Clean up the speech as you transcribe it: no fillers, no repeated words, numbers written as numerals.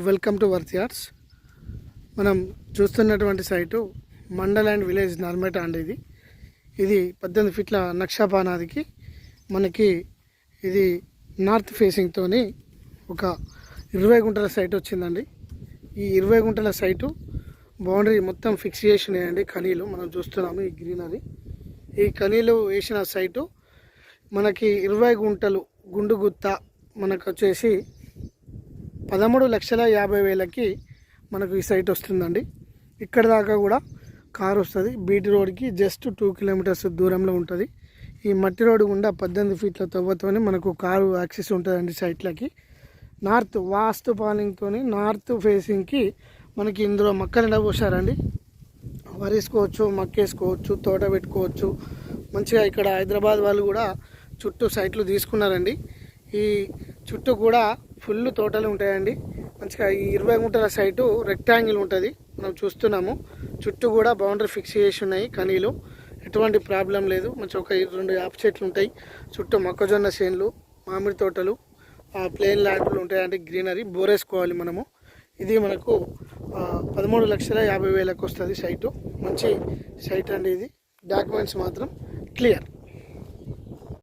Welcome to worth yards. మనం చూస్తున్నటువంటి site mandal and village Narmeta అండి. ఇది 18 ఫీట్ల నక్షపానాదికి మనకి ఇది నార్త్ ఫేసింగ్తోని ఒక 20 గుంటల సైట్ వచ్చిందండి. ఈ 20 గుంటల సైటు బౌండరీ మొత్తం ఫిక్స్ చేసినాయండి. కనీలు మనం చూస్తున్నాము, ఈ గ్రీనరీ, ఈ కనీలు వేసిన సైటు మనకి 20 గుంటలు గుండు గుత్త మనకు వచ్చేసి 13,50,000కి మనకు ఈ సైట్ వస్తుందండి. ఇక్కడ దాకా కూడా కారు వస్తుంది. బీటీ రోడ్కి జస్ట్ 2 కిలోమీటర్స్ దూరంలో ఉంటుంది. ఈ మట్టి రోడ్డు గుండా 18 ఫీట్ల తవ్వతోనే మనకు కారు యాక్సెస్ ఉంటుందండి సైట్లకి. నార్త్ వాస్తు పాలింగ్తో నార్త్ ఫేసింగ్కి మనకి ఇందులో మొక్కలు ఎండబోసారండి. వరేసుకోవచ్చు, మక్కేసుకోవచ్చు, తోట పెట్టుకోవచ్చు మంచిగా. ఇక్కడ హైదరాబాద్ వాళ్ళు కూడా చుట్టూ సైట్లు తీసుకున్నారండి. ఈ చుట్టూ కూడా ఫుల్ తోటలు ఉంటాయండి. మంచిగా ఈ 20 గుంటల సైటు రెక్టాంగిల్ ఉంటుంది, మనం చూస్తున్నాము. చుట్టూ కూడా బౌండరీ ఫిక్స్ చేసి ఉన్నాయి కనీలు, ఎటువంటి ప్రాబ్లం లేదు. మంచి ఒక 2 యాప చెట్లు ఉంటాయి, చుట్టూ మొక్కజొన్న చేన్లు, మామిడి తోటలు, ప్లేన్ ల్యాండ్లు ఉంటాయండి. గ్రీనరీ బోరేసుకోవాలి మనము. ఇది మనకు 13,50,000కి వస్తుంది సైటు. మంచి సైట్ అండి ఇది. డాక్యుమెంట్స్ మాత్రం క్లియర్.